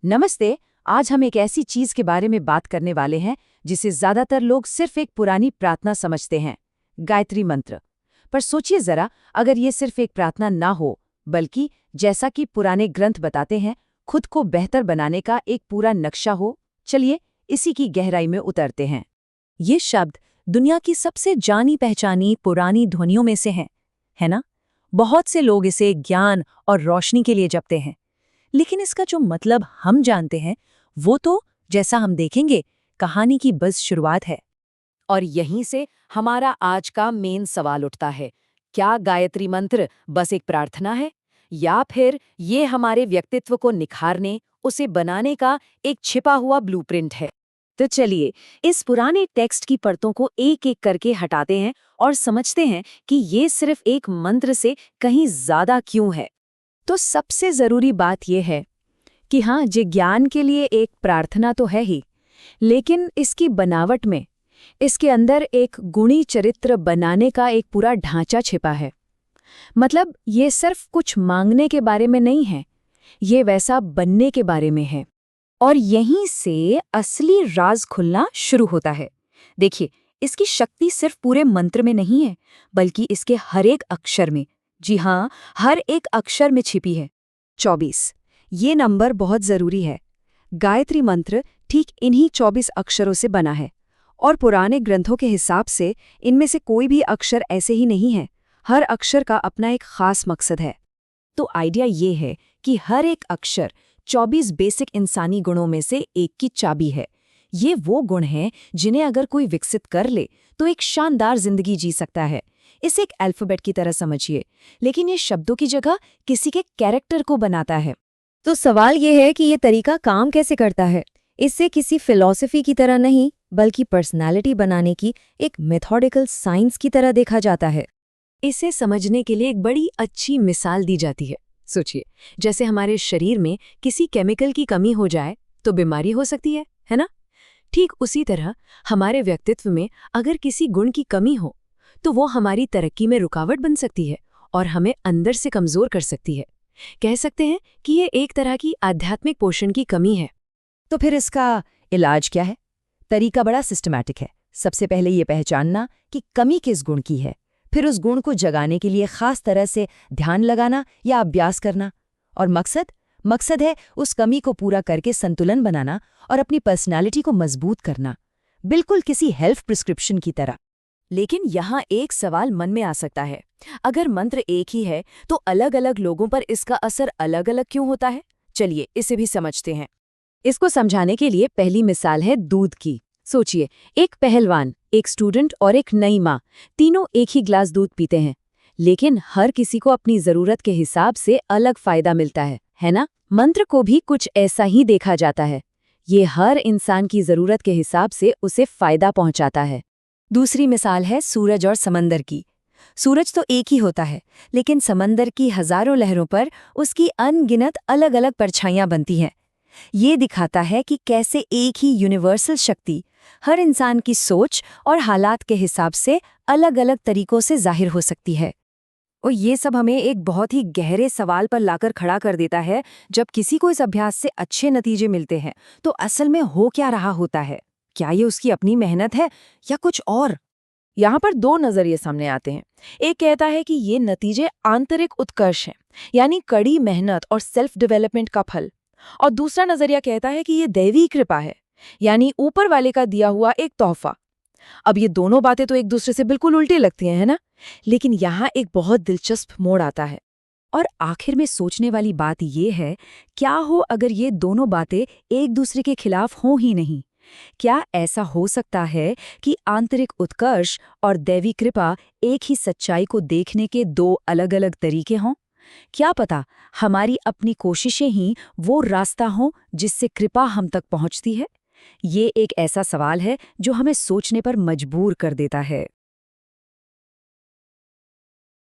नमस्ते। आज हम एक ऐसी चीज के बारे में बात करने वाले हैं जिसे ज्यादातर लोग सिर्फ एक पुरानी प्रार्थना समझते हैं, गायत्री मंत्र। पर सोचिए जरा, अगर ये सिर्फ एक प्रार्थना ना हो, बल्कि जैसा कि पुराने ग्रंथ बताते हैं, खुद को बेहतर बनाने का एक पूरा नक्शा हो। चलिए इसी की गहराई में उतरते हैं। ये शब्द दुनिया की सबसे जानी पहचानी पुरानी ध्वनियों में से है ना? बहुत से लोग इसे ज्ञान और रोशनी के लिए जपते हैं, लेकिन इसका जो मतलब हम जानते हैं वो तो, जैसा हम देखेंगे, कहानी की बस शुरुआत है। और यहीं से हमारा आज का मेन सवाल उठता है, क्या गायत्री मंत्र बस एक प्रार्थना है, या फिर ये हमारे व्यक्तित्व को निखारने, उसे बनाने का एक छिपा हुआ ब्लूप्रिंट है? तो चलिए इस पुराने टेक्स्ट की परतों को एक एक करके हटाते हैं और समझते हैं कि ये सिर्फ एक मंत्र से कहीं ज्यादा क्यों है। तो सबसे जरूरी बात यह है कि हाँ, जे ज्ञान के लिए एक प्रार्थना तो है ही, लेकिन इसकी बनावट में, इसके अंदर एक गुणी चरित्र बनाने का एक पूरा ढांचा छिपा है। मतलब ये सिर्फ कुछ मांगने के बारे में नहीं है, ये वैसा बनने के बारे में है। और यहीं से असली राज खुलना शुरू होता है। देखिए, इसकी शक्ति सिर्फ पूरे मंत्र में नहीं है, बल्कि इसके हर एक अक्षर में। जी हाँ, हर एक अक्षर में छिपी है। 24, ये नंबर बहुत जरूरी है। गायत्री मंत्र ठीक इन्हीं 24 अक्षरों से बना है, और पुराने ग्रंथों के हिसाब से इनमें से कोई भी अक्षर ऐसे ही नहीं है। हर अक्षर का अपना एक खास मकसद है। तो आइडिया ये है कि हर एक अक्षर 24 बेसिक इंसानी गुणों में से एक की चाबी है। ये वो गुण हैं जिन्हें अगर कोई विकसित कर ले तो एक शानदार जिंदगी जी सकता है। इसे एक अल्फाबेट की तरह समझिए, लेकिन ये शब्दों की जगह किसी के कैरेक्टर को बनाता है। तो सवाल ये है कि ये तरीका काम कैसे करता है। इससे किसी फिलॉसफी की तरह नहीं, बल्कि पर्सनालिटी बनाने की एक मेथोडिकल साइंस की तरह देखा जाता है। इसे समझने के लिए एक बड़ी अच्छी मिसाल दी जाती है। सोचिए, जैसे हमारे शरीर में किसी केमिकल की कमी हो जाए तो बीमारी हो सकती है ना? ठीक उसी तरह हमारे व्यक्तित्व में अगर किसी गुण की कमी हो तो वो हमारी तरक्की में रुकावट बन सकती है और हमें अंदर से कमजोर कर सकती है। कह सकते हैं कि ये एक तरह की आध्यात्मिक पोषण की कमी है। तो फिर इसका इलाज क्या है? तरीका बड़ा सिस्टमैटिक है। सबसे पहले ये पहचानना कि कमी किस गुण की है, फिर उस गुण को जगाने के लिए खास तरह से ध्यान लगाना या अभ्यास करना। और मकसद है उस कमी को पूरा करके संतुलन बनाना और अपनी पर्सनालिटी को मजबूत करना, बिल्कुल किसी हेल्थ प्रिस्क्रिप्शन की तरह। लेकिन यहाँ एक सवाल मन में आ सकता है, अगर मंत्र एक ही है तो अलग अलग लोगों पर इसका असर अलग अलग क्यों होता है? चलिए इसे भी समझते हैं। इसको समझाने के लिए पहली मिसाल है दूध की। सोचिए, एक पहलवान, एक स्टूडेंट और एक नई माँ, तीनों एक ही ग्लास दूध पीते हैं, लेकिन हर किसी को अपनी जरूरत के हिसाब से अलग फायदा मिलता है ना? मंत्र को भी कुछ ऐसा ही देखा जाता है। ये हर इंसान की जरूरत के हिसाब से उसे फायदा पहुंचाता है। दूसरी मिसाल है सूरज और समंदर की। सूरज तो एक ही होता है, लेकिन समंदर की हजारों लहरों पर उसकी अनगिनत अलग अलग परछाइयां बनती हैं। ये दिखाता है कि कैसे एक ही यूनिवर्सल शक्ति हर इंसान की सोच और हालात के हिसाब से अलग अलग तरीकों से जाहिर हो सकती है। और ये सब हमें एक बहुत ही गहरे सवाल पर लाकर खड़ा कर देता है। जब किसी को इस अभ्यास से अच्छे नतीजे मिलते हैं तो असल में हो क्या रहा होता है? क्या ये उसकी अपनी मेहनत है या कुछ और? यहाँ पर दो नजरिए सामने आते हैं। एक कहता है कि ये नतीजे आंतरिक उत्कर्ष हैं, यानी कड़ी मेहनत और सेल्फ डेवलपमेंट का फल। और दूसरा नजरिया कहता है कि ये दैवी कृपा है, यानी ऊपर वाले का दिया हुआ एक तोहफा। अब ये दोनों बातें तो एक दूसरे से बिल्कुल उल्टी लगती हैं, है ना? लेकिन यहाँ एक बहुत दिलचस्प मोड़ आता है। और आखिर में सोचने वाली बात ये है, क्या हो अगर ये दोनों बातें एक दूसरे के खिलाफ हों ही नहीं? क्या ऐसा हो सकता है कि आंतरिक उत्कर्ष और दैवी कृपा एक ही सच्चाई को देखने के दो अलग अलग तरीके हों? क्या पता हमारी अपनी कोशिशें ही वो रास्ता हों जिससे कृपा हम तक पहुंचती है? ये एक ऐसा सवाल है जो हमें सोचने पर मजबूर कर देता है।